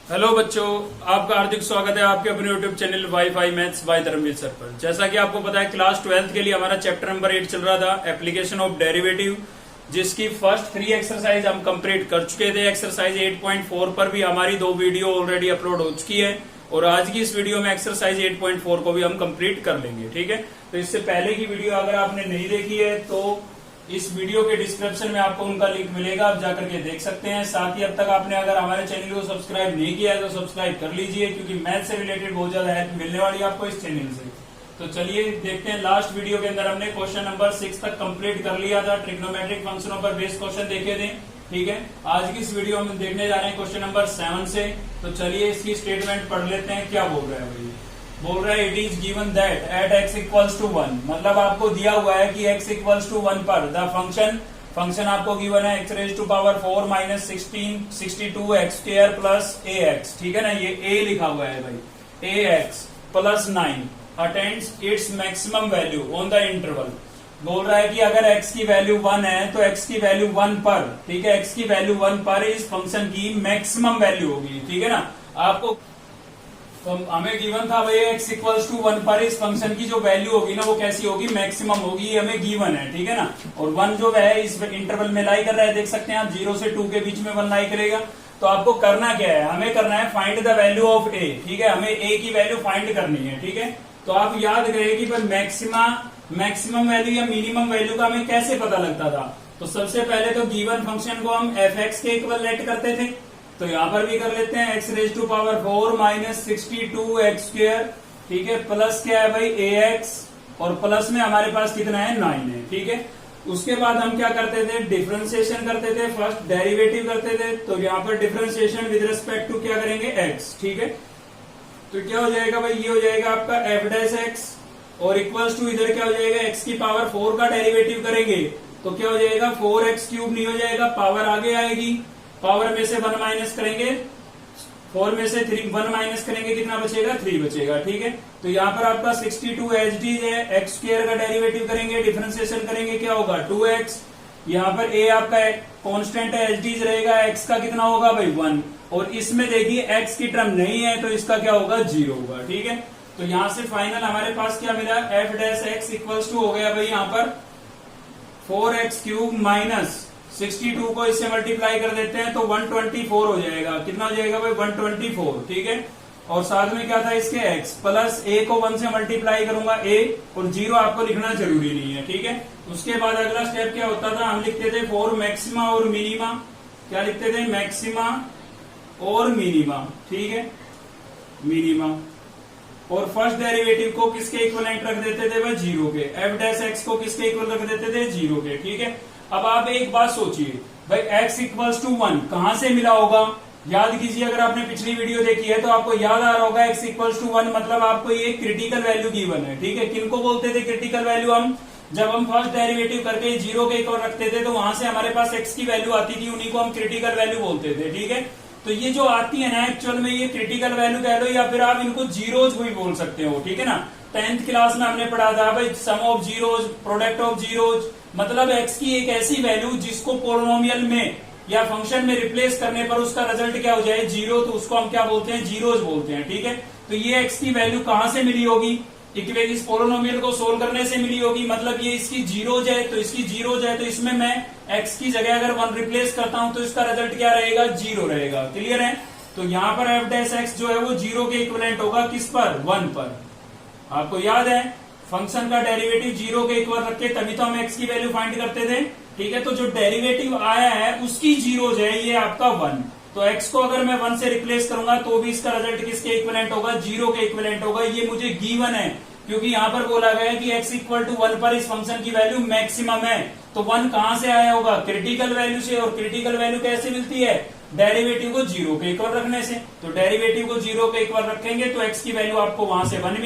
Hello बच्चों, आपका हार्दिक स्वागत है आपके अपने YouTube channel WiFi maths by Dharmveer sir पर। जैसा कि आपको पता है, क्लास 12th के लिए हमारा चैप्टर नंबर 8 चल रहा था, एप्लीकेशन ऑफ डेरिवेटिव, जिसकी फर्स्ट 3 एक्सरसाइज हम कंप्लीट कर चुके थे। एक्सरसाइज 8.4 पर भी हमारी 2 वीडियो ऑलरेडी अपलोड हो चुकी है और आज की इस वीडियो में एक्सरसाइज 8.4 को भी हम कंप्लीट कर लेंगे। ठीक है, तो इससे पहले की वीडियो अगर आपने नहीं देखी है तो इस वीडियो के डिस्क्रिप्शन में आपको उनका लिंक मिलेगा, आप जाकर के देख सकते हैं। साथ ही अब तक आपने अगर हमारे चैनल को सब्सक्राइब नहीं किया है तो सब्सक्राइब कर लीजिए, क्योंकि मैथ से रिलेटेड बहुत ज्यादा हेल्प मिलने वाली है आपको इस चैनल से। तो चलिए देखते हैं, लास्ट वीडियो के अंदर हमने क्वेश्चन नंबर 6 तक कंप्लीट कर लिया था, ट्रिग्नोमेट्रिक फंक्शनों पर बेस्ड क्वेश्चन देखे थे। ठीक है, आज की इस वीडियो में देखने जा रहे हैं क्वेश्चन नंबर 7 से। तो चलिए इसकी स्टेटमेंट पढ़ लेते हैं, क्या बोल रहा है भाई। बोल रहा है it is given that at x equals to 1, मतलब आपको दिया हुआ है कि x इक्वल्स टू 1 पर द फंक्शन आपको गिवन है x raise to power 4 minus 62 x square plus ax। ठीक है ना, ये a लिखा हुआ है भाई, ax plus 9 attends its maximum value on the interval. बोल रहा है कि अगर x की वैल्यू 1 है तो x की वैल्यू 1 पर, ठीक है, x की वैल्यू 1 पर इस फंक्शन की मैक्सिमम वैल्यू होगी। ठीक है ना, आपको तो हमें गिवन था भाई x इक्वल्स टू 1 पर इस फंक्शन की जो वैल्यू होगी ना वो कैसी होगी, मैक्सिमम होगी, ये हमें गिवन है। ठीक है ना, और 1 जो है इस इंटरवल में लाई कर रहा है, देख सकते हैं आप 0 से 2 के बीच में 1 लाई करेगा। तो आपको करना क्या है, हमें करना है find the value of a। ठीक है, हमें a की वैल्यू फाइंड करनी है। ठीक है, तो आप याद करें कि मैक्सिमम वैल्यू या मिनिमम वैल्यू का हमें कैसे पता लगता था। तो सबसे पहले तो गिवन फंक्शन को हम f(x) के इक्वल लेट करते थे, तो यहां पर भी कर लेते हैं x raise to power 4 minus 62 x square. ठीक है, प्लस क्या है भाई ax, और प्लस में हमारे पास कितना है 9 है। ठीक है, उसके बाद हम क्या करते थे, डिफरेंशिएशन करते थे, फर्स्ट डेरिवेटिव करते थे। तो यहाँ पर डिफरेंशिएशन विद रिस्पेक्ट टू क्या करेंगे, x। ठीक है, तो क्या हो जाएगा भाई, ये हो जाएगा आपका f'(x) और इक्वल्स टू इधर क्या हो जाएगा, x की पावर 4 का डेरिवेटिव करेंगे तो क्या हो जाएगा, 4x³ नहीं हो जाएगा, पावर आगे आएगी, पावर में से 1 माइनस करेंगे, 4 में से 1 माइनस करेंगे, कितना बचेगा, 3 बचेगा। ठीक है, तो यहाँ पर आपका 62 एच है, एक्स स्क्वायर का डेरिवेटिव करेंगे, डिफरेंशिएशन करेंगे, क्या होगा 2x। यहाँ पर a आपका कांस्टेंट है, एच रहेगा, x का कितना होगा भाई 1, और इसमें देखिए x की टर्म नहीं है तो इसका क्या होगा, 0 होगा। ठीक है, तो यहाँ से फाइनल हमारे पास क्या मिला, f'(x) इक्वल्स टू हो गया भाई यहाँ पर 4x³ माइनस 62 को इससे मल्टीप्लाई कर देते हैं तो 124 हो जाएगा। कितना हो जाएगा भाई, 124। ठीक है, और साथ में क्या था इसके x, प्लस a को 1 से मल्टीप्लाई करूंगा a, और 0 आपको लिखना जरूरी नहीं है। ठीक है, उसके बाद अगला स्टेप क्या होता था, हम लिखते थे फॉर मैक्सिमा और मिनिमा। क्या लिखते थे, मैक्सिमा और मिनिमा। ठीक है, मिनिमा, और फर्स्ट डेरिवेटिव को किसके इक्वलेंट रख देते थे भाई, 0 के। f'(x) को किसके इक्वल रख देते थे, 0 के। ठीक है, अब आप एक बात सोचिए भाई, x इक्वल्स टू 1 कहां से मिला होगा, याद कीजिए। अगर आपने पिछली वीडियो देखी है तो आपको याद आ रहा होगा, x इक्वल्स टू 1 मतलब आपको ये क्रिटिकल वैल्यू गिवन है। ठीक है, किनको बोलते थे क्रिटिकल वैल्यू, हम जब हम फर्स्ट डेरिवेटिव करके 0 के इक्वल रखते थे तो वहां से हमारे पास x की वैल्यू आती थी, उन्हीं को हम क्रिटिकल वैल्यू बोलते थे। ठीक है, तो ये जो आती है ना एक्चुअल में ये क्रिटिकल वैल्यू कह लो, या फिर आप इनको जीरोज भी बोल सकते हो। ठीक है ना, 10th क्लास में हमने पढ़ा था भाई, sum of zeros, product of zeros, मतलब x की एक ऐसी वैल्यू जिसको पोलिनोमियल में या फंक्शन में रिप्लेस करने पर उसका रिजल्ट क्या हो जाए, 0, तो उसको हम क्या बोलते हैं, जीरोज बोलते हैं। ठीक है, तो ये x की वैल्यू कहां से मिली होगी, इस पोलिनोमियल को सोल्व करने से मिली होगी, मतलब ये इसकी जीरोज है तो इसकी जीरोज है, तो इसमें मैं x की जगह अगर 1 रिप्लेस करता हूं तो इसका रिजल्ट क्या रहेगा, 0 रहेगा। क्लियर है, तो यहां पर f'(x) जो है वो 0 के इक्विवेलेंट होगा, किस पर, 1 पर। आपको याद है फंक्शन का डेरिवेटिव 0 के इक्वल रख के तभी तो हम x की वैल्यू फाइंड करते थे। ठीक है, तो जो डेरिवेटिव आया है उसकी जीरोज है, ये आपका 1, तो x को अगर मैं 1 से रिप्लेस करूंगा तो भी इसका रिजल्ट किसके इक्विवेलेंट होगा, 0 के इक्विवेलेंट होगा। ये मुझे गिवन है क्योंकि यहाँ पर बोला गया है कि x इक्वल टू 1 पर इस फंक्शन की वैल्यू मैक्सिमम है, तो 1 कहां से आया होगा, क्रिटिकल वैल्यू से, और क्रिटिकल वैल्यू कैसे मिलती है, डेरिवेटिव को 0 के इक्वल रखने से। तो डेरिवेटिव को 0 के इक्वल रखेंगे तो x की वैल्यू आपको वहां से 1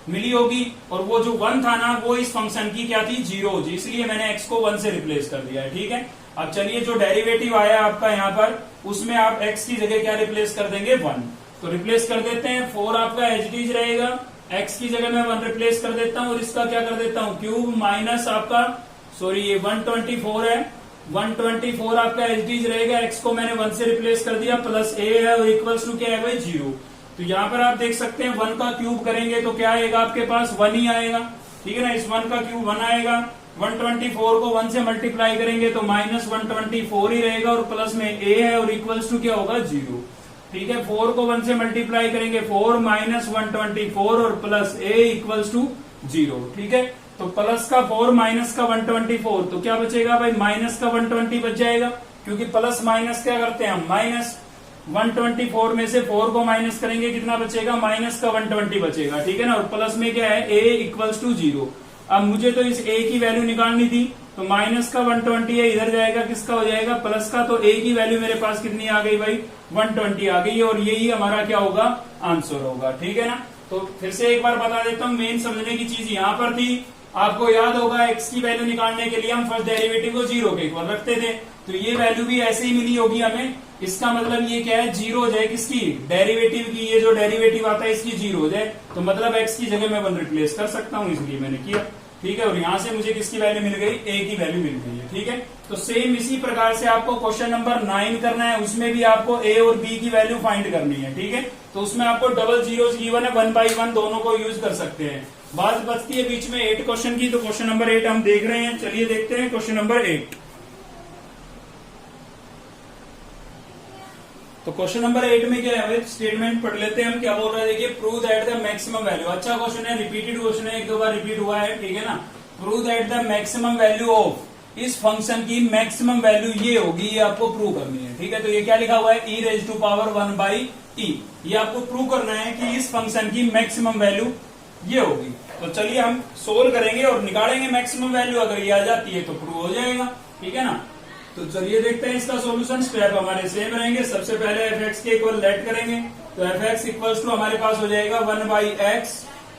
मिली होगी, और वो जो 1 था ना वो इस फंक्शन की क्या थी, 0, इसलिए मैंने x को 1 से रिप्लेस कर दिया है। ठीक है, अब चलिए जो डेरिवेटिव आया आपका यहाँ पर उसमें आप x की जगह क्या रिप्लेस कर देंगे, 1, तो रिप्लेस कर देते हैं। 4 आपका एच रहेगा, x की जगह मैं 1 रिप्लेस कर देता हूँ और इसका क्या कर देता हूँ, क्यूब, माइनस आपका, सॉरी ये 124 है, 124 आपका एच रहेगा, एक्स को मैंने 1 से रिप्लेस कर दिया, प्लस ए है और इक्वल्स टू क्या है भाई 0। तो यहाँ पर आप देख सकते हैं 1 का क्यूब करेंगे तो क्या आएगा आपके पास 1 ही आएगा, ठीक है ना। इस 1 का क्यूब 1 आएगा, 124 को 1 से मल्टीप्लाई करेंगे तो माइनस 124 ही रहेगा और प्लस में ए है और इक्वल्स टू क्या होगा 0, ठीक है। 4 को 1 से मल्टीप्लाई करेंगे 4 माइनस 124 और प्लस ए इक्वल्स टू 0, ठीक है। तो प्लस का 4 माइनस का 124 तो क्या बचेगा भाई माइनस का 120 बच जाएगा, क्योंकि प्लस माइनस क्या करते हैं हम माइनस 124 में से 4 को माइनस करेंगे कितना बचेगा माइनस का 120 बचेगा, ठीक है ना। और प्लस में क्या है a इक्वल्स टू 0। अब मुझे तो इस a की वैल्यू निकालनी थी, तो माइनस का 120 है, इधर जाएगा किसका हो जाएगा प्लस का, तो a की वैल्यू मेरे पास कितनी आ गई भाई 120 आ गई और यही हमारा क्या होगा आंसर होगा, ठीक है ना। तो फिर से एक बार बता देता हूँ, मेन समझने की चीज यहाँ पर थी, आपको याद होगा x की वैल्यू निकालने के लिए हम फर्स्ट डेरिवेटिव को 0 के इक्वल रखते थे, तो ये वैल्यू भी ऐसे ही मिली होगी हमें। इसका मतलब ये क्या है 0 हो जाए किसकी डेरिवेटिव की, ये जो डेरिवेटिव आता है इसकी 0 हो जाए, तो मतलब x की जगह मैं 1 रिप्लेस कर सकता हूँ, इसलिए मैंने किया, ठीक है। और यहाँ से मुझे किसकी वैल्यू मिल गई a की वैल्यू मिल गई है, ठीक है। तो सेम इसी प्रकार से आपको क्वेश्चन नंबर 9 करना है, उसमें भी आपको a और b की वैल्यू फाइंड करनी है, ठीक है। तो उसमें आपको डबल जीरोस गिवन है, 1 by 1 दोनों को यूज कर सकते हैं। बात बचती है बीच में 8 क्वेश्चन की, तो क्वेश्चन नंबर 8 हम देख रहे हैं, चलिए देखते हैं क्वेश्चन नंबर 8। तो क्वेश्चन नंबर 8 में क्या है स्टेटमेंट पढ़ लेते हैं हम, क्या बोल रहे हैं देखिए, prove that the maximum value, अच्छा क्वेश्चन है, रिपीटेड क्वेश्चन है, एक दो बार रिपीट हुआ है, ठीक है ना। Prove that the maximum value of, इस फंक्शन की मैक्सिमम वैल्यू ये होगी, ये आपको प्रूव करनी है, ठीक है। तो ये क्या लिखा हुआ है e raise to power 1 by e, ये आपको प्रूव करना है कि इस फंक्शन की मैक्सिमम वैल्यू ये होगी। तो चलिए हम सोल्व करेंगे और निकालेंगे मैक्सिमम वैल्यू, अगर ये आ जाती है तो प्रूव हो जाएगा, ठीक है ना। तो चलिए देखते हैं इसका सॉल्यूशन। स्टेप हमारे सेम रहेंगे, सबसे पहले एफ के इक्वल लेट करेंगे, तो एफ एक्स इक्वल्स टू हमारे पास हो जाएगा 1 बाई एक्स,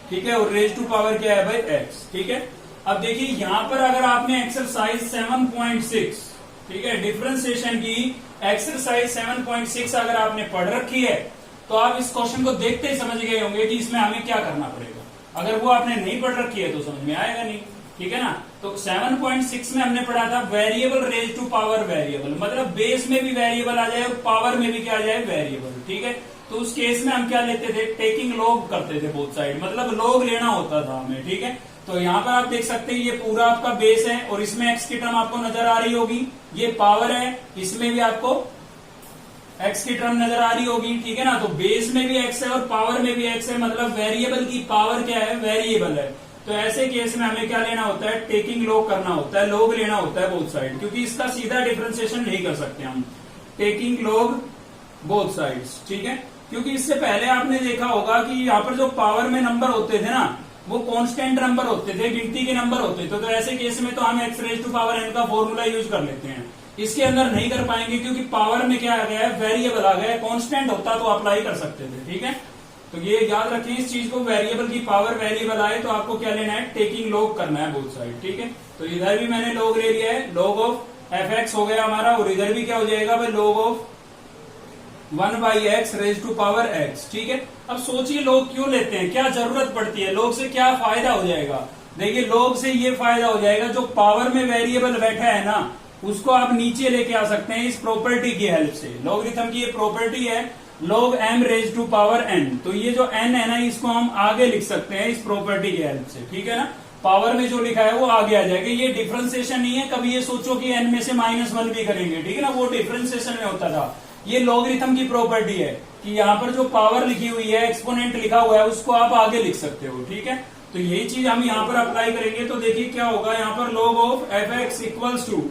ठीक है, और रेज टू पावर क्या है भाई एक्स, ठीक है। अब देखिए यहाँ पर अगर आपने एक्सरसाइज 7.6, ठीक है, डिफरेंशिएशन की एक्सरसाइज 7.6 अगर आपने पढ़ रखी है तो आप इस क्वेश्चन को देखते ही समझ गए होंगे कि इसमें हमें क्या करना पड़ेगा। अगर वो आपने नहीं पढ़ रखी है तो समझ में आएगा नहीं, ठीक है ना। तो 7.6 में हमने पढ़ा था variable raise to power variable, मतलब बेस में भी वेरिएबल आ जाए और पावर में भी क्या आ जाए वेरिएबल, ठीक है। तो उस केस में हम क्या लेते थे, टेकिंग लॉग करते थे बोथ साइड, मतलब लॉग लेना होता था हमें, ठीक है। तो यहाँ पर आप देख सकते हैं ये पूरा आपका बेस है और इसमें एक्स की टर्म आपको नजर आ रही होगी, ये पावर है, इसमें भी आपको एक्स की टर्म नजर आ रही होगी, ठीक है ना। तो बेस में भी एक्स है और पावर में भी एक्स है, मतलब वेरिएबल की पावर क्या है वेरिएबल है। तो ऐसे केस में हमें क्या लेना होता है, टेकिंग लॉग करना होता है, लॉग लेना होता है बोथ साइड, क्योंकि इसका सीधा डिफरेंशिएशन नहीं कर सकते हम, टेकिंग लॉग बोथ साइड्स, ठीक है। क्योंकि इससे पहले आपने देखा होगा कि यहाँ पर जो पावर में नंबर होते थे ना वो कांस्टेंट नंबर होते थे, गिनती के नंबर होते थे। तो ऐसे केस में तो हम x raise to power n का फॉर्मूला यूज कर लेते हैं, इसके अंदर नहीं कर पाएंगे क्योंकि पावर में क्या आ गया है वेरिएबल आ गया है, कांस्टेंट होता तो अप्लाई कर सकते थे, ठीक है। तो ये याद रखें इस चीज को, वेरिएबल की पावर वेरिएबल आए तो आपको क्या लेना है, टेकिंग लॉग करना है बोथ साइड, ठीक है। तो इधर भी मैंने लॉग ले लिया है, लॉग ऑफ एफ एक्स हो गया हमारा, और इधर भी क्या हो जाएगा भाई log of 1 by x raise to power x, ठीक है। अब सोचिए लोग क्यों लेते हैं, क्या जरूरत पड़ती है, लोग से क्या फायदा हो जाएगा। देखिए लोग से ये फायदा हो जाएगा, जो पावर में वेरिएबल बैठा है ना उसको आप नीचे लेके आ सकते हैं इस प्रॉपर्टी की हेल्प से। लॉगरिथम की ये प्रॉपर्टी है log m raise to power n, तो ये जो n है ना इसको हम आगे लिख सकते हैं इस प्रॉपर्टी की हेल्प से, ठीक है ना। पावर में जो लिखा है वो आगे आ जाएगा, ये डिफरेंशिएशन नहीं है, कभी ये सोचो कि n में से -1 भी करेंगे, ठीक है ना, वो डिफरेंशिएशन में होता था। ये लॉगरिथम की प्रॉपर्टी है कि यहाँ पर जो पावर लिखी हुई है, एक्सपोनेंट लिखा हुआ है, उसको आप आगे लिख सकते हो, ठीक है। तो यही चीज हम यहाँ पर अप्लाई करेंगे, तो देखिए क्या होगा, यहाँ पर log of f x equals to,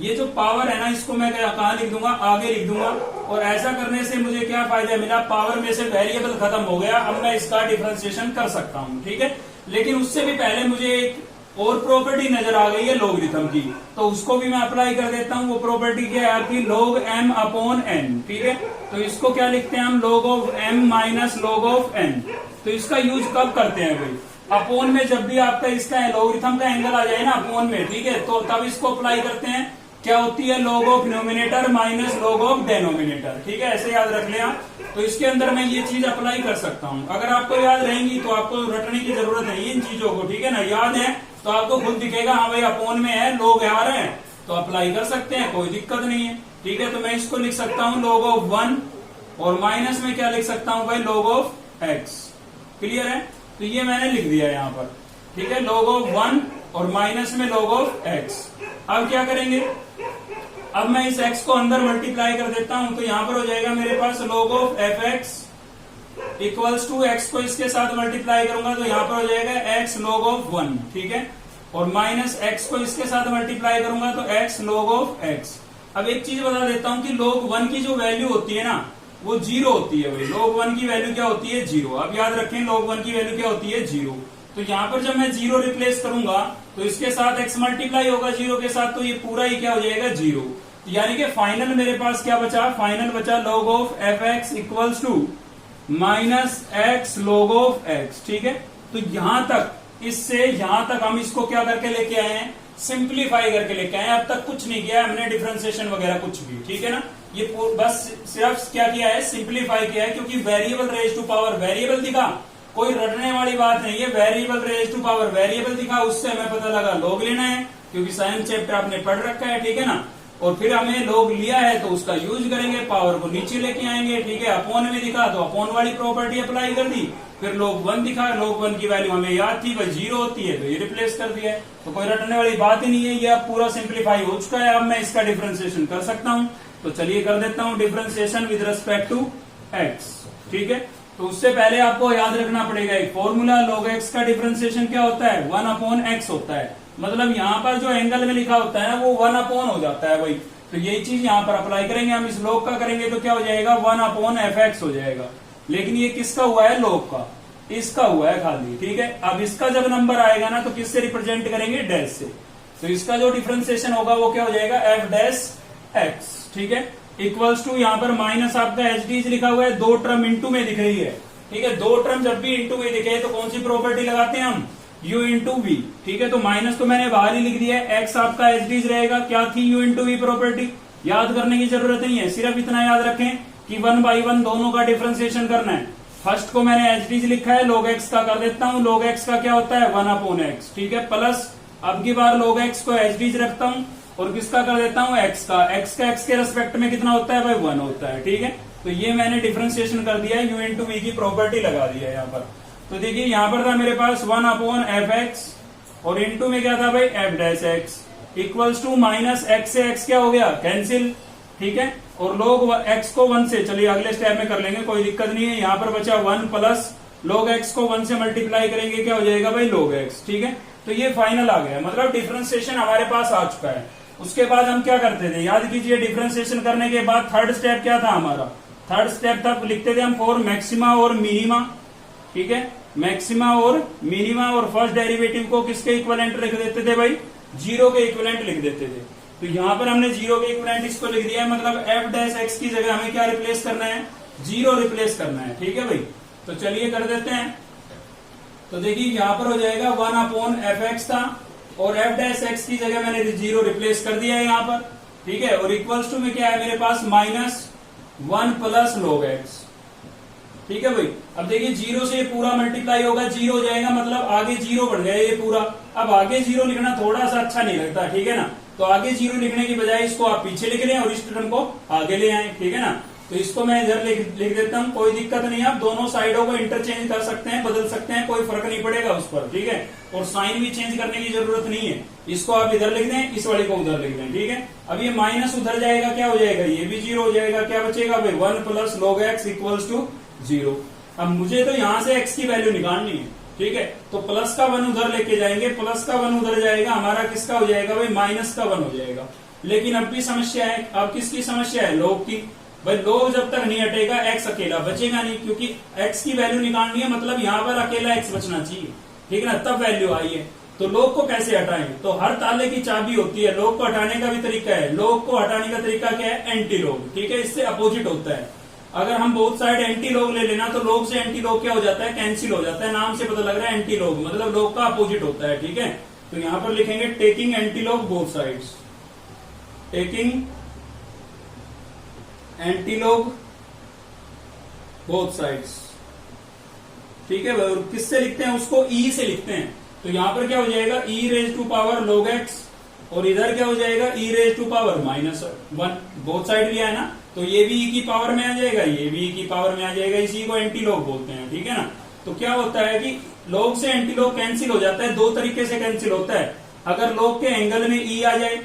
ये जो पावर है ना इसको मैं कहा लिख दूंगा, आगे लिख दूंगा। और ऐसा करने से मुझे क्या फायदा मिला, पावर में से वेरिएबल खत्म हो गया, अब मैं इसका डिफरेंशिएशन कर सकता हूँ, ठीक है। लेकिन उससे भी पहले मुझे एक और प्रॉपर्टी नजर आ गई है लॉगरिथम की, तो उसको भी मैं अप्लाई कर देता हूँ। वो प्रॉपर्टी क्या है आपकी, log m अपॉन n, ठीक है। तो इसको क्या लिखते हैं हम, log of m minus log of n। तो इसका यूज कब करते हैं भाई, अपॉन में, जब भी आपका इसका लॉगरिथम का एंगल आ जाए ना अपॉन में, ठीक है, तो तब इसको अप्लाई करते हैं। क्या होती है, log of numerator minus log of denominator, ठीक है, ऐसे याद रख लिया। तो इसके अंदर मैं ये चीज अप्लाई कर सकता हूँ, अगर आपको याद रहेंगी तो आपको रटने की जरूरत नहीं इन चीजों को, ठीक है ना। याद है तो आपको खुद दिखेगा, हाँ भाई अपॉन में है, लोग आ रहे हैं, तो अप्लाई कर सकते हैं, कोई दिक्कत नहीं है। ठीक है, तो मैं इसको लिख सकता हूं log ऑफ 1 और माइनस में क्या लिख सकता हूं भाई, log ऑफ x। क्लियर है, तो ये मैंने लिख दिया यहाँ पर। ठीक है, log ऑफ 1 और माइनस में log ऑफ x। अब क्या करेंगे, अब मैं इस x को अंदर मल्टीप्लाई कर देता हूं, तो यहां पर हो जाएगा मेरे पास log of fx equals to x को इसके साथ मल्टीप्लाई करूंगा तो यहां पर हो जाएगा x log ऑफ 1। ठीक है, और माइनस x को इसके साथ मल्टीप्लाई करूंगा तो x log ऑफ x। अब एक चीज बता देता हूं कि log 1 की जो वैल्यू होती है ना वो 0 होती है भाई। log 1 की वैल्यू क्या होती है, 0। अब याद रखें log 1 की वैल्यू क्या होती है, 0। तो यहाँ पर जब मैं 0 रिप्लेस करूंगा तो इसके साथ x मल्टीप्लाई होगा 0 के साथ, तो ये पूरा ही क्या हो जाएगा, 0। यानी कि फाइनल मेरे पास क्या बचा, फाइनल बचा log of fx equals to minus x log of x। ठीक है, तो यहां तक, इससे यहां तक हम इसको क्या करके लेके आए हैं, सिंप्लीफाई करके लेके आए हैं। अब तक कुछ नहीं किया हमने, डिफरेंशिएशन वगैरह कुछ भी। ठीक है ना, ये बस सिर्फ क्या किया है, सिंप्लीफाई किया है, क्योंकि variable raise to power variable दिखा, कोई रटने वाली बात नहीं है। Variable raise to power variable दिखा, उससे हमें पता लगा log लेना है, क्योंकि साइंस चैप्टर आपने पढ़ रखा है। ठीक है ना, और फिर हमें log लिया है तो उसका यूज करेंगे, पावर को नीचे लेके आएंगे। ठीक है, अपॉन में दिखा तो अपॉन वाली प्रॉपर्टी अप्लाई कर दी। फिर log 1 दिखा, log 1 की वैल्यू हमें याद थी भाई 0 होती है, तो ये रिप्लेस कर दिया है। तो कोई रटने वाली बात ही नहीं है, ये अब पूरा सिंप्लीफाई हो चुका है। अब मैं इसका डिफरेंशिएशन कर सकता हूं, तो चलिए कर देता हूं differentiation with respect to x। ठीक है, तो उससे पहले आपको याद रखना पड़ेगा एक फॉर्मूला, log x का डिफरेंशिएशन क्या होता है, 1 अपॉन x होता है। मतलब यहाँ पर जो एंगल में लिखा होता है ना वो 1 अपॉन हो जाता है भाई। तो यही चीज यहाँ पर अप्लाई करेंगे हम, इस log का करेंगे तो क्या हो जाएगा, 1 अपॉन fx हो जाएगा। लेकिन ये किसका हुआ है, log का, इसका हुआ है खाली। ठीक है, अब इसका जब नंबर आएगा ना तो किससे रिप्रेजेंट करेंगे, डैश से। तो इसका जो डिफरेंशिएशन होगा वो क्या हो जाएगा, f डैश x। ठीक है, इक्वल्स टू यहाँ पर माइनस आपका एच डी लिखा हुआ है, 2 टर्म इंटू में दिख रही है। ठीक है, 2 टर्म जब भी इंटू में दिखे तो कौन सी प्रॉपर्टी लगाते हैं हम, u इंटू वी। ठीक है, तो माइनस तो मैंने बाहर ही लिख दिया है, x आपका एच डी रहेगा, क्या थी, u इंटू वी प्रॉपर्टी। याद करने की जरूरत नहीं है, सिर्फ इतना याद रखें कि 1 बाई 1 दोनों का डिफरेंशिएशन करना है। फर्स्ट को मैंने एच डी लिखा है, log x का कर देता हूं, log x का क्या होता है, 1 अपॉन x। ठीक है, प्लस अब की बार log x को एच डी रखता हूं और किसका कर देता हूं, x का। x के रेस्पेक्ट में कितना होता है भाई, 1 होता है। ठीक है, तो ये मैंने डिफरेंशिएशन कर दिया है, u इंटू वी की प्रॉपर्टी लगा दी है यहाँ पर। तो देखिए यहाँ पर था मेरे पास 1 अपॉन एफ एक्स और इंटू में क्या था भाई, f dash x equals to minus x से एक्स क्या हो गया, कैंसिल। ठीक है, और log x को 1 से, चलिए अगले स्टेप में कर लेंगे, कोई दिक्कत नहीं है। यहाँ पर बचा 1 प्लस log x को 1 से मल्टीप्लाई करेंगे, क्या हो जाएगा भाई, log x। ठीक है, तो ये फाइनल आ गया, मतलब डिफरेंशिएशन हमारे पास आ चुका है। उसके बाद हम क्या करते थे, याद कीजिए, डिफरेंशिएशन करने के बाद थर्ड स्टेप क्या था हमारा, थर्ड स्टेप तक लिखते थे हम फॉर मैक्सिमा और मिनिमा। ठीक है, मैक्सिमा और मिनिमा, और फर्स्ट डेरिवेटिव को किसके इक्विवेलेंट लिख देते थे भाई, 0 के इक्विवेलेंट लिख देते थे। तो यहाँ पर हमने 0 के इक्विवेलेंट इसको लिख दिया है, मतलब f डैश x की जगह हमें क्या रिप्लेस करना है, 0 रिप्लेस करना है। ठीक है भाई, तो चलिए कर देते हैं। तो देखिए यहाँ पर हो जाएगा 1 अपॉन एफ एक्स था और f डैश x की जगह मैंने 0 रिप्लेस कर दिया है यहाँ पर। ठीक है, और इक्वल्स टू में क्या है मेरे पास, माइनस 1 प्लस log x। ठीक है भाई, अब देखिए 0 से पूरा मल्टीप्लाई होगा, 0 हो जाएगा, मतलब आगे 0 बढ़ गया ये पूरा। अब आगे 0 लिखना थोड़ा सा अच्छा नहीं लगता, ठीक है ना, तो आगे 0 लिखने की बजाय इसको आप पीछे लिख लें और इस टर्म को आगे ले आए। ठीक है ना, तो इसको मैं इधर लिख देता हूं, कोई दिक्कत नहीं है। आप दोनों साइडों को इंटरचेंज कर सकते हैं, बदल सकते हैं, कोई फर्क नहीं पड़ेगा उस पर। ठीक है, और साइन भी चेंज करने की जरूरत नहीं है, इसको आप इधर लिख दें, इस वाले को उधर लिख दें। ठीक है, अब ये माइनस उधर जाएगा, क्या हो जाएगा, ये भी 0 हो जाएगा, क्या बचेगा भाई, 1 plus log x equals to 0। अब मुझे तो यहां से x की वैल्यू निकालनी है। ठीक है, तो प्लस का 1 उधर लेके जाएंगे, प्लस का 1 उधर जाएगा, हमारा किसका हो जाएगा भाई, माइनस का 1 हो जाएगा। लेकिन अब भी समस्या है, अब किसकी समस्या है, log की। भाई log जब तक नहीं हटेगा x अकेला बचेगा नहीं, क्योंकि x की वैल्यू निकालनी है, मतलब यहाँ पर अकेला x बचना चाहिए। ठीक है ना, तब वैल्यू आई है। तो log को कैसे हटाएं, तो हर ताले की चाबी होती है, log को हटाने का भी तरीका है। log को हटाने का तरीका क्या है, एंटी log। ठीक है, इससे अपोजिट होता है। अगर हम बोथ साइड एंटी log ले लेना तो log से एंटी log क्या हो जाता है, कैंसिल हो जाता है। नाम से पता लग रहा है एंटी log, मतलब log का अपोजिट होता है। ठीक है, तो यहां पर लिखेंगे taking anti log both sides, taking anti log both sides. ठीक है, और किससे लिखते हैं उसको, e से लिखते हैं। तो यहां पर क्या हो जाएगा, e raise to power log x और इधर क्या हो जाएगा e raise to power -1, both side लिया है ना, तो ये भी e की पावर में आ जाएगा, ये भी e की पावर में आ जाएगा, इसी को एंटी लॉग बोलते हैं, ठीक है ना। तो क्या होता है कि लॉग से एंटी लॉग कैंसिल हो जाता है, दो तरीके से कैंसिल होता है, अगर लॉग के एंगल में e आ जाए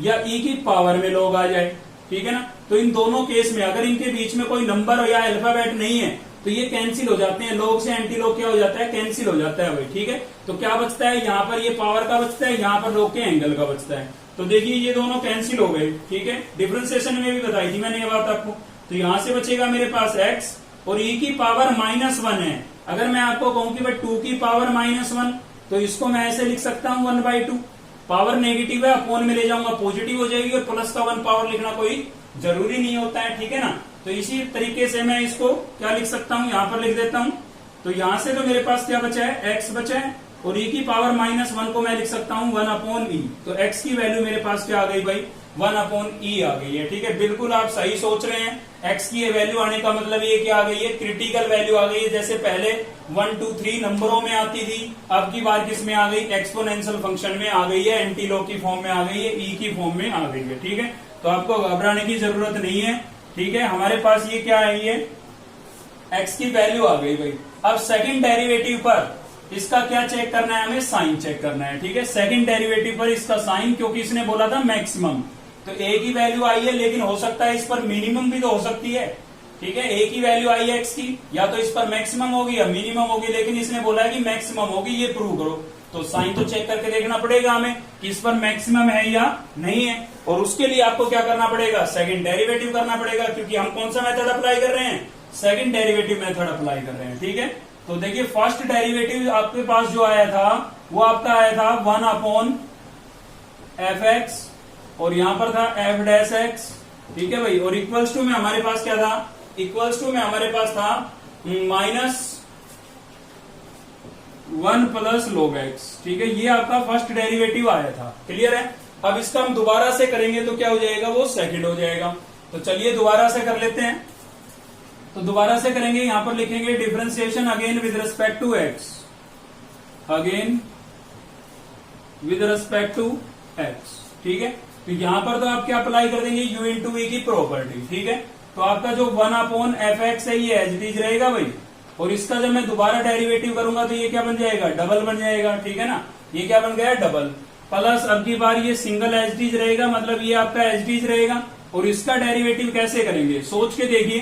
या e की पावर में लॉग आ जाए, ठीक है ना। तो इन दोनों केस में अगर इनके बीच में कोई नंबर या अल्फाबेट नहीं है तो ये कैंसिल हो जाते हैं, लॉग से एंटी लॉग क्या हो जाता है, कैंसिल हो जाता है भाई, ठीक है। तो क्या बचता है, यहाँ पर ये पावर का बचता है, यहाँ पर लॉग के एंगल का बचता है। तो देखिए ये दोनों कैंसिल हो गए, ठीक है। डिफरेंशिएशन में भी बताई थी मैंने ये बात आपको। तो यहां से बचेगा मेरे पास x और e की पावर -1 है। अगर मैं आपको कहूं कि भाई 2 की पावर -1, तो इसको मैं ऐसे लिख सकता हूं 1/2। पावर नेगेटिव है, अपोन में ले जाऊंगा पॉजिटिव हो जाएगी, और प्लस का 1 पावर लिखना कोई जरूरी नहीं होता है, ठीक है ना। तो इसी तरीके से मैं इसको क्या लिख सकता हूं, यहां पर लिख देता हूं। तो यहां से तो मेरे पास क्या बचा है, x बचा है, और e की पावर -1 को मैं लिख सकता हूं 1/e। तो x की वैल्यू मेरे पास क्या आ गई भाई, 1/e आ गई है, ठीक है। बिल्कुल आप सही सोच रहे हैं, x की ये वैल्यू आने का मतलब ये क्या आ गई है, क्रिटिकल वैल्यू आ गई है। जैसे पहले 1 2 3 नंबरों में आती थी, अब की बार किस में आ गई, एक्सपोनेंशियल फंक्शन में आ गई है, एंटी लॉग की फॉर्म में आ गई है, e की फॉर्म में आ गई है, ठीक है। तो आपको घबराने की जरूरत नहीं है, ठीक है। हमारे पास ये क्या है, ये x की वैल्यू आ गई भाई। अब सेकंड डेरिवेटिव पर इसका क्या चेक करना है, हमें साइन चेक करना है, ठीक है। सेकंड डेरिवेटिव पर इसका साइन, क्योंकि इसने बोला था मैक्सिमम, तो a की वैल्यू आई है, लेकिन हो सकता है इस पर मिनिमम भी तो हो सकती है, ठीक है। a की वैल्यू आई है x की, या तो इस पर मैक्सिमम होगी या मिनिमम होगी, लेकिन इसने बोला है कि मैक्सिमम होगी, ये प्रूव करो। तो साइन तो चेक करके देखना पड़ेगा हमें कि इस पर मैक्सिमम है या नहीं है, और उसके लिए आपको क्या करना पड़ेगा, सेकंड डेरिवेटिव करना पड़ेगा, क्योंकि हम कौन सा मेथड अप्लाई कर रहे हैं, सेकंड डेरिवेटिव मेथड अप्लाई कर रहे हैं, ठीक है। तो देखिए फर्स्ट डेरिवेटिव आपके पास जो आया था वो आपका आया था 1/f(x), और यहां पर था f'(x), ठीक है भाई। और इक्वल्स टू में हमारे पास क्या था, इक्वल्स टू में हमारे पास था -1 + log x, ठीक है। ये आपका फर्स्ट डेरिवेटिव आया था, क्लियर है। अब इसका हम दोबारा से करेंगे तो क्या हो जाएगा, वो सेकंड हो जाएगा। तो चलिए दोबारा से कर लेते हैं। तो दोबारा से करेंगे, यहां पर लिखेंगे differentiation again with respect to x, again with respect to x, ठीक है। तो यहां पर तो आप क्या अप्लाई कर देंगे, u × v की प्रॉपर्टी, ठीक है। तो आपका जो 1/f(x) है ये एज इट इज रहेगा भाई, और इसका जब मैं दोबारा डेरिवेटिव करूंगा तो ये क्या बन जाएगा, डबल बन जाएगा, ठीक है ना। ये क्या बन गया, डबल, प्लस अब की बार ये सिंगल एज इट इज रहेगा, मतलब ये आपका एज इट इज रहेगा। और इसका डेरिवेटिव कैसे करेंगे, सोच के देखिए।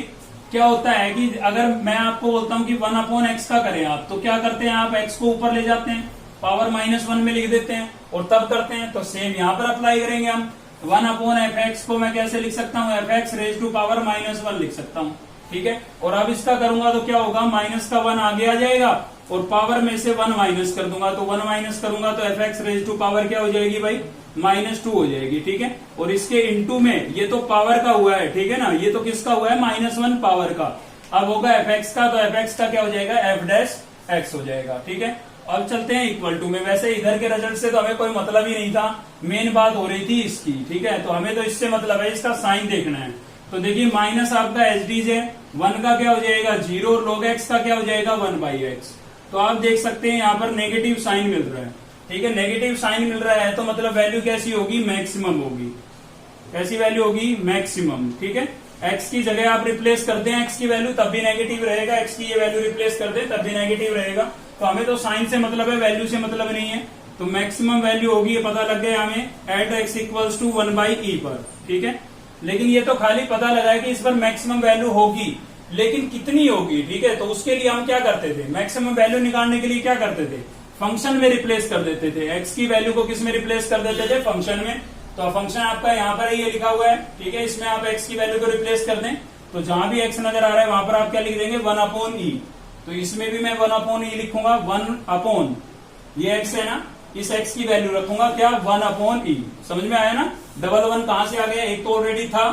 क्या होता है कि अगर मैं आपको बोलता हूं कि 1/x का करें आप, तो क्या करते हैं आप, x को ऊपर ले जाते हैं, पावर -1 में लिख देते हैं, और तब करते हैं। तो सेम यहां पर अप्लाई करेंगे हम। 1/f(x) को मैं कैसे लिख सकता हूं, f(x) रेज टू पावर -1 लिख सकता हूं, ठीक है। और अब इसका करूंगा तो क्या होगा, माइनस का 1 आगे आ जाएगा, और पावर में से 1 माइनस कर दूंगा, तो 1 माइनस करूंगा तो f(x) रेज टू पावर क्या हो जाएगी भाई, -2 हो जाएगी, ठीक है। और इसके इनटू में ये तो पावर का हुआ है, ठीक है ना, ये तो किसका हुआ है, -1 पावर का। अब होगा f(x) का, तो f(x) का क्या हो जाएगा, f'(x) हो जाएगा, ठीक है। अब चलते हैं इक्वल टू में। वैसे इधर के रिजल्ट से तो हमें कोई मतलब ही नहीं था, मेन बात हो रही थी इसकी, ठीक है। तो हमें तो इससे मतलब है, इसका साइन देखना है। तो देखिए माइनस आपका एच डीज है, 1 का क्या हो जाएगा 0, और log x का क्या हो जाएगा 1/x। तो आप देख सकते हैं यहाँ पर नेगेटिव साइन मिल रहा है, ठीक है। नेगेटिव साइन मिल रहा है तो मतलब वैल्यू कैसी होगी, मैक्सिमम होगी। कैसी वैल्यू होगी, मैक्सिमम, ठीक है। x की जगह आप रिप्लेस कर दें x की वैल्यू, तब भी नेगेटिव रहेगा। x की ये वैल्यू रिप्लेस कर दें तब भी नेगेटिव रहेगा। तो हमें तो साइन से मतलब है, वैल्यू से मतलब नहीं है। तो मैक्सिमम वैल्यू होगी, ये पता लग गया हमें, eight x equals to 1/e पर, ठीक है। लेकिन ये तो खाली पता लगा है कि इस पर मैक्सिमम वैल्यू होगी, लेकिन कितनी होगी, ठीक है। तो उसके लिए हम क्या करते थे, मैक्सिमम वैल्यू निकालने के लिए क्या करते थे, फंक्शन में रिप्लेस कर देते थे। x की वैल्यू को किस में रिप्लेस कर देते थे, फंक्शन में। तो फंक्शन आपका यहाँ पर ये लिखा हुआ है, ठीक है। इसमें आप x की वैल्यू को रिप्लेस कर दें, तो जहां भी x नजर आ रहा है वहां पर आप क्या लिख देंगे, 1/e। तो इसमें भी मैं 1/e लिखूंगा, 1/, ये x है ना, इस x की वैल्यू रखूंगा क्या, 1/e। समझ में आया ना, डबल 1 कहां से आ गया, एक तो ऑलरेडी था,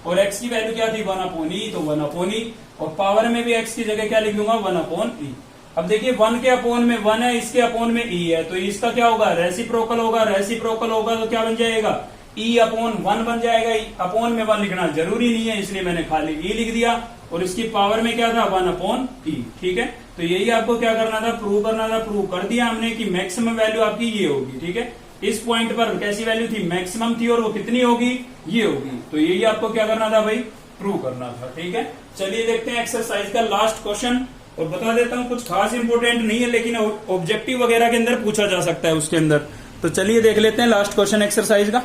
और x की वैल्यू क्या थी 1/e, तो 1/e। और पावर में भी x की जगह क्या लिख दूंगा, 1/e। अब देखिए 1 के अपोन में 1 है, इसके अपोन में e है, तो इसका क्या होगा, रेसिप्रोकल होगा। रेसिप्रोकल होगा तो क्या बन जाएगा, e/1 बन जाएगा। अपोन में 1 लिखना जरूरी नहीं है, इसलिए मैंने खाली e लिख दिया। और इसकी पावर में क्या था, 1/e, ठीक है। तो यही आपको क्या करना था, प्रूव करना था। प्रूव कर दिया हमने कि मैक्सिमम वैल्यू आपकी ये होगी, ठीक है। इस पॉइंट पर कैसी वैल्यू थी, मैक्सिमम थी, और वो कितनी होगी, ये होगी। तो यही आपको क्या करना था भाई, प्रूव करना था। ठीक है, चलिए देखते हैं एक्सरसाइज का लास्ट क्वेश्चन। और बता देता हूं कुछ खास इंपोर्टेंट नहीं है, लेकिन ऑब्जेक्टिव वगैरह के अंदर पूछा जा सकता है उसके अंदर। तो चलिए देख लेते हैं लास्ट क्वेश्चन एक्सरसाइज का।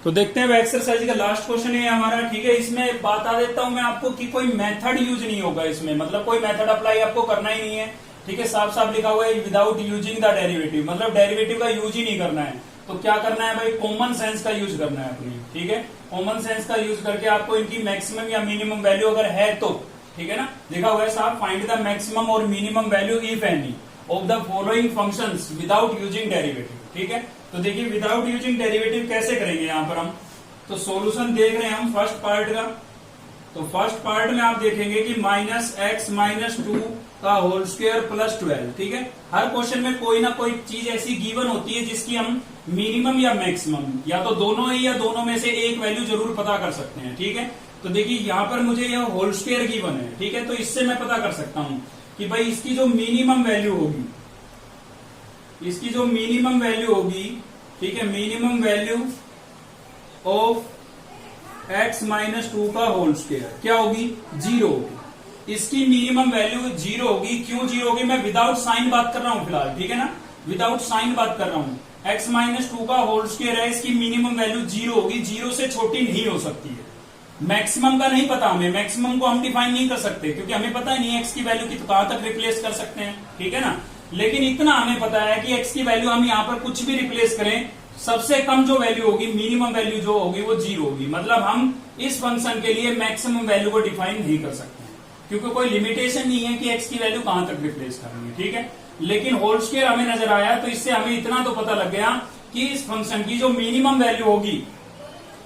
तो देखते हैं एक्सरसाइज का लास्ट क्वेश्चन है हमारा। ठीक है, इसमें बता देता हूं मैं आपको कि कोई मेथड यूज नहीं होगा इसमें, मतलब कोई मेथड अप्लाई आपको करना ही नहीं है। ठीक है, साफ साफ लिखा हुआ है विदाउट यूजिंग द डेरिवेटिव, मतलब डेरिवेटिव का यूज ही नहीं करना है। तो क्या करना है भाई, कॉमन सेंस का यूज करना है अपनी। ठीक है, कॉमन सेंस का यूज करके आपको इनकी मैक्सिमम या मिनिमम वैल्यू अगर है तो, ठीक है ना, लिखा हुआ है साहब, फाइंड द मैक्सिमम और minimum value if any of the following functions without using derivative. ठीक है, तो देखिए विदाउट यूजिंग डेरिवेटिव कैसे करेंगे यहाँ पर हम। तो सॉल्यूशन देख रहे हैं हम फर्स्ट पार्ट का। तो फर्स्ट पार्ट में आप देखेंगे कि -x-2 का होल स्क्वायर प्लस 12। ठीक है, हर क्वेश्चन में कोई ना कोई चीज ऐसी गिवन होती है जिसकी हम मिनिमम या मैक्सिमम या तो दोनों है या दोनों में से एक वैल्यू जरूर पता कर सकते हैं। ठीक है, तो देखिए यहाँ पर मुझे यह होल स्क्वायर गिवन है। ठीक है, तो इससे मैं पता कर सकता हूं कि भाई इसकी जो मिनिमम वैल्यू होगी, इसकी जो मिनिमम वैल्यू होगी, ठीक है, मिनिमम वैल्यू ऑफ x-2 का होल स्क्वायर क्या होगी, 0 होगी। इसकी मिनिमम वैल्यू 0 होगी। क्यों 0 होगी, मैं विदाउट साइन बात कर रहा हूं फिलहाल। ठीक है ना, विदाउट साइन बात कर रहा हूं। x-2 का होल स्क्वायर है, इसकी मिनिमम वैल्यू 0 होगी, 0 से छोटी नहीं हो सकती है। मैक्सिमम का नहीं पता हमें, मैक्सिमम को हम डिफाइन नहीं कर सकते क्योंकि हमें पता ही नहीं x की वैल्यू की कहां तक रिप्लेस कर सकते हैं। ठीक है ना, लेकिन इतना हमें पता है कि x की वैल्यू हम यहाँ पर कुछ भी रिप्लेस करें, सबसे कम जो वैल्यू होगी, मिनिमम वैल्यू जो होगी वो 0 होगी। मतलब हम इस फंक्शन के लिए मैक्सिमम वैल्यू को डिफाइन नहीं कर सकते हैं क्योंकि कोई लिमिटेशन नहीं है कि x की वैल्यू कहां तक रिप्लेस करेंगे। ठीक है, लेकिन होल स्क्वायर हमें नजर आया तो इससे हमें इतना तो पता लग गया कि इस फंक्शन की जो मिनिमम वैल्यू होगी,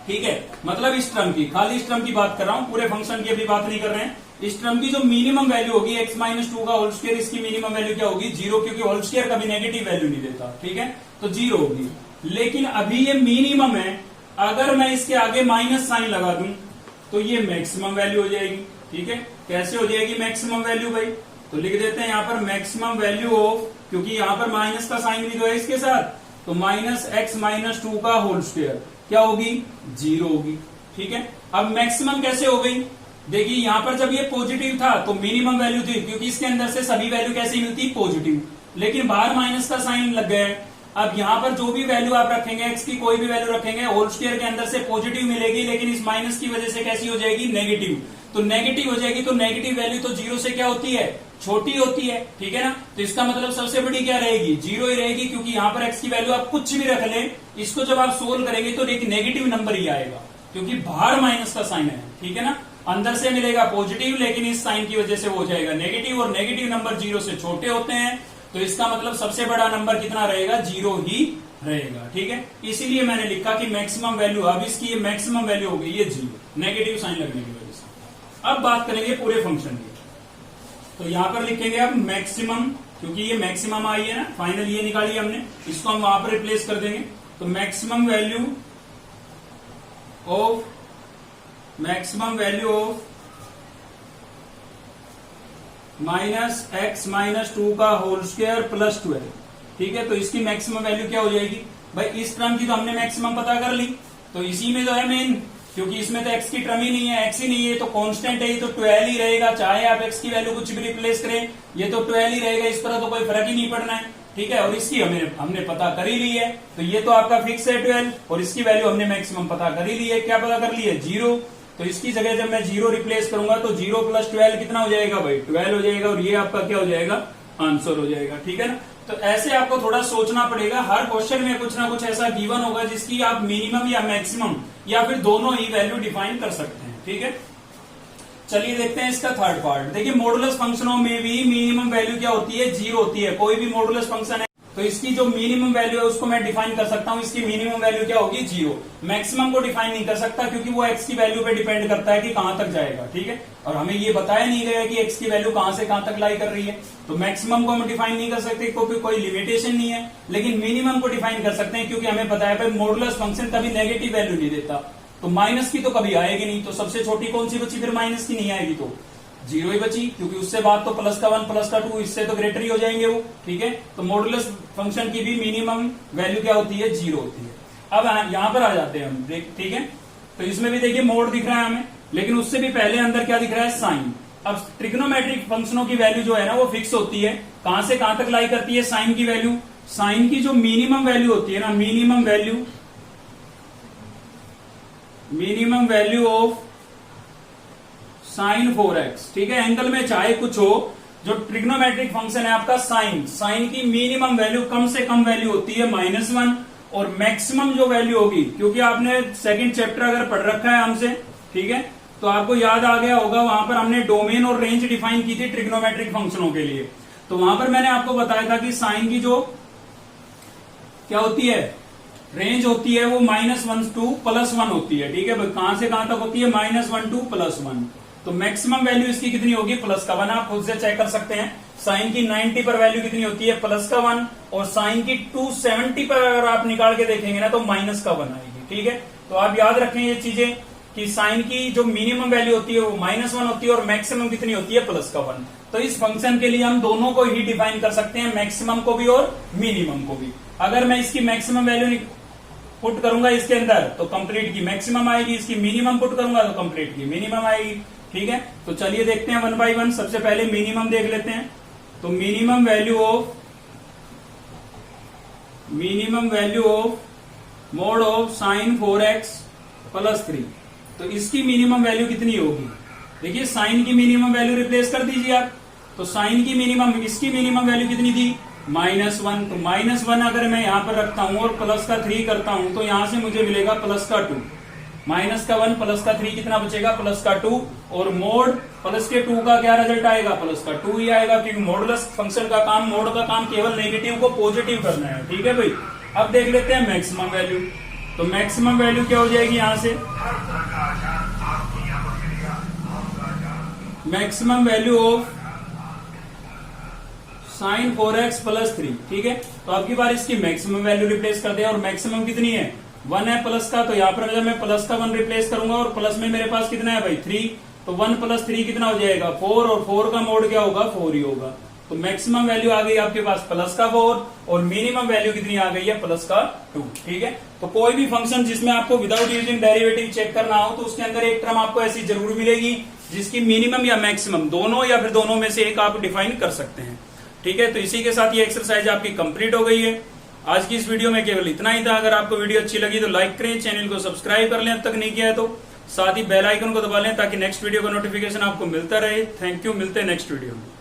ठीक है, मतलब इस टर्म की, खाली इस टर्म की बात कर रहा हूं, पूरे फंक्शन की अभी बात नहीं कर रहे हैं। इस टर्म की जो मिनिमम वैल्यू होगी x-2 का होल स्क्वायर, इसकी मिनिमम वैल्यू क्या होगी, 0, क्योंकि होल स्क्वायर कभी नेगेटिव वैल्यू नहीं देता। ठीक है, तो 0 होगी। लेकिन अभी ये मिनिमम है, अगर मैं इसके आगे माइनस साइन लगा दूं तो ये मैक्सिमम वैल्यू हो जाएगी। ठीक है, कैसे हो जाएगी मैक्सिमम वैल्यू भाई, तो लिख देते हैं यहाँ पर मैक्सिमम वैल्यू ऑफ, क्योंकि यहाँ पर माइनस का साइन भी तो है इसके साथ, तो -x-2 का होल स्क्वायर क्या होगी, 0 होगी। ठीक है, अब मैक्सिमम कैसे हो गई, देखिए यहाँ पर जब ये पॉजिटिव था तो मिनिमम वैल्यू थी, क्योंकि इसके अंदर से सभी वैल्यू कैसी मिलती है, पॉजिटिव, लेकिन बाहर माइनस का साइन लग गया है। अब यहाँ पर जो भी वैल्यू आप रखेंगे, x की कोई भी वैल्यू रखेंगे, होल स्क्वायर के अंदर से पॉजिटिव मिलेगी, लेकिन इस माइनस की वजह से कैसी हो जाएगी, नेगेटिव। तो नेगेटिव हो जाएगी, तो नेगेटिव वैल्यू तो 0 से क्या होती है, छोटी होती है। ठीक है ना, तो इसका मतलब सबसे बड़ी क्या रहेगी, 0 ही रहेगी, क्योंकि यहाँ पर x की वैल्यू आप कुछ भी रख लें, इसको जब आप सोल्व करेंगे तो एक नेगेटिव नंबर ही आएगा, क्योंकि बाहर माइनस का साइन है। ठीक है ना, अंदर से मिलेगा पॉजिटिव, लेकिन इस साइन की वजह से वो हो जाएगा नेगेटिव, और नेगेटिव नंबर 0 से छोटे होते हैं, तो इसका मतलब सबसे बड़ा नंबर कितना रहेगा, 0 ही रहेगा। ठीक है, इसीलिए मैंने लिखा कि मैक्सिमम वैल्यू, अब इसकी ये मैक्सिमम वैल्यू हो गई ये 0, नेगेटिव साइन लगने की वजह से। अब बात करेंगे पूरे फंक्शन की, तो यहां पर लिखेंगे अब मैक्सिमम, क्योंकि ये मैक्सिमम आई है ना, फाइनल ये निकाली हमने, इसको हम वहां पर रिप्लेस कर देंगे। तो मैक्सिमम वैल्यू ऑफ -x-2 का होल स्क्वायर प्लस 12। ठीक है, तो इसकी मैक्सिमम वैल्यू क्या हो जाएगी भाई, इस टर्म की तो हमने मैक्सिमम पता कर ली, तो इसी में तो है मेन, क्योंकि इसमें तो x की टर्म ही नहीं है, x ही नहीं है, तो कांस्टेंट है, ये तो 12 ही रहेगा, चाहे आप x की वैल्यू कुछ भी रिप्लेस करें, ये तो 12 ही रहेगा, इस पर तो कोई फर्क ही नहीं पड़ना है। ठीक है, और इसकी हमने पता कर ही ली है, तो ये तो आपका फिक्स है 12, और इसकी वैल्यू हमने मैक्सिमम पता कर ही ली है। क्या पता कर ली है, 0, तो इसकी जगह जब मैं 0 रिप्लेस करूंगा तो 0 + 12 कितना हो जाएगा भाई, 12 हो जाएगा, और ये आपका क्या हो जाएगा, आंसर हो जाएगा। ठीक है ना, तो ऐसे आपको थोड़ा सोचना पड़ेगा, हर क्वेश्चन में कुछ ना कुछ ऐसा गिवन होगा जिसकी आप मिनिमम या मैक्सिमम या फिर दोनों ही वैल्यू डिफाइन कर सकते हैं। ठीक है, चलिए देखते हैं इसका थर्ड पार्ट। देखिए मॉडुलस फंक्शनों में भी मिनिमम वैल्यू क्या होती है, 0 होती है। कोई भी मॉडुलस फंक्शन है तो इसकी जो मिनिमम वैल्यू है उसको मैं डिफाइन कर सकता हूं, इसकी मिनिमम वैल्यू क्या होगी, 0। मैक्सिमम को डिफाइन नहीं कर सकता क्योंकि वो x की वैल्यू पे डिपेंड करता है कि कहां तक जाएगा। ठीक है, और हमें ये बताया नहीं गया कि x की वैल्यू कहां से कहां तक लाई कर रही है, तो मैक्सिमम को हम डिफाइन नहीं कर सकते क्योंकि कोई लिमिटेशन नहीं है, लेकिन मिनिमम को डिफाइन कर सकते हैं क्योंकि हमें पता है भाई मॉडुलस फंक्शन कभी नेगेटिव वैल्यू नहीं देता, तो माइनस की तो कभी आएगी नहीं, तो सबसे छोटी कौन सी बची फिर, माइनस की नहीं आएगी, जीरो ही बची, क्योंकि उससे बाद तो प्लस का 1 प्लस का 2 इससे तो ग्रेटर ही हो जाएंगे वो, ठीक है। तो मॉडुलस फंक्शन की भी मिनिमम वैल्यू क्या होती है, जीरो होती है। अब यहां पर आ जाते हैं हम, ठीक है। तो इसमें भी देखिए मोड दिख रहा है हमें, लेकिन उससे भी पहले अंदर क्या दिख रहा है, साइन। अब ट्रिग्नोमेट्रिक फंक्शनों की वैल्यू जो है ना वो फिक्स होती है, कहां से कहां तक लाई करती है साइन की वैल्यू। साइन की जो मिनिमम वैल्यू होती है ना, minimum value of sine 4x, ठीक है। एंगल में चाहे कुछ हो, जो ट्रिग्नोमेट्रिक फंक्शन है आपका साइन की मिनिमम वैल्यू कम से कम वैल्यू होती है -1, और मैक्सिमम जो वैल्यू होगी, क्योंकि आपने सेकंड चैप्टर अगर पढ़ रखा है हमसे, ठीक है, तो आपको याद आ गया होगा, वहां पर हमने डोमेन और रेंज डिफाइन की थी ट्रिग्नोमेट्रिक फंक्शनों के लिए। तो वहां पर मैंने आपको बताया था कि साइन की जो क्या होती है, रेंज होती है वो -1 to +1 होती है, ठीक है। कहां से कहां तक होती है, -1 to +1। तो मैक्सिमम वैल्यू इसकी कितनी होगी, प्लस का 1। आप खुद से चेक कर सकते हैं, साइन की 90 पर वैल्यू कितनी होती है, प्लस का 1, और साइन की 270 पर अगर आप निकाल के देखेंगे ना तो माइनस का 1 आएगी, ठीक है। तो आप याद रखें ये चीजें कि साइन की जो मिनिमम वैल्यू होती है वो -1 होती है, और मैक्सिमम कितनी होती है, प्लस का 1। तो इस फंक्शन के लिए हम दोनों को ही डिफाइन कर सकते हैं, मैक्सिमम को भी और मिनिमम को भी। अगर मैं इसकी मैक्सिमम वैल्यू पुट करूंगा इसके अंदर तो कंप्लीट की मैक्सिमम आएगी, इसकी मिनिमम पुट करूंगा तो कंप्लीट की मिनिमम आएगी, ठीक है। तो चलिए देखते हैं 1 by 1। सबसे पहले मिनिमम देख लेते हैं। तो minimum value of mode of sine 4x + 3, तो इसकी मिनिमम वैल्यू कितनी होगी। देखिए साइन की मिनिमम वैल्यू रिप्लेस कर दीजिए आप, तो साइन की मिनिमम, इसकी मिनिमम वैल्यू कितनी थी, -1। तो -1 अगर मैं यहां पर रखता हूं और प्लस का 3 करता हूं तो यहां से मुझे मिलेगा प्लस का 2। माइनस का 1 प्लस का 3 कितना बचेगा, प्लस का 2। और मोड प्लस के 2 का क्या रिजल्ट आएगा, प्लस का 2 ही आएगा, क्योंकि मॉडुलस फंक्शन का काम, मोड का काम केवल नेगेटिव को पॉजिटिव करना है, ठीक है भाई। अब देख लेते हैं मैक्सिमम वैल्यू। तो मैक्सिमम वैल्यू क्या हो जाएगी, यहां से maximum value of sine 4x + 3, ठीक है। तो आपकी बार इसकी मैक्सिमम वैल्यू रिप्लेस कर दे, और मैक्सिमम कितनी है, 1 है प्लस का। तो यहां पर जब मैं प्लस का 1 रिप्लेस करूंगा, और प्लस में मेरे पास कितना है भाई, 3, तो 1 + 3 कितना हो जाएगा, 4, और 4 का मोड क्या होगा, 4 ही होगा। तो मैक्सिमम वैल्यू आ गई आपके पास प्लस का 4, और मिनिमम वैल्यू कितनी आ गई है, प्लस का 2, ठीक है। तो कोई भी फंक्शन जिसमें आपको विदाउट यूजिंग डेरिवेटिव चेक करना हो, तो उसके अंदर एक टर्म आपको ऐसी जरूर मिलेगी जिसकी मिनिमम या मैक्सिमम दोनों या फिर दोनों में से एक आप डिफाइन कर सकते हैं, ठीक है। तो इसी के साथ ये एक्सरसाइज आपकी कंप्लीट हो गई है। आज की इस वीडियो में केवल इतना ही था। अगर आपको वीडियो अच्छी लगी तो लाइक करें, चैनल को सब्सक्राइब कर लें अब तक नहीं किया है तो, साथ ही बेल आइकन को दबा लें ताकि नेक्स्ट वीडियो का नोटिफिकेशन आपको मिलता रहे। थैंक यू, मिलते हैं नेक्स्ट वीडियो में।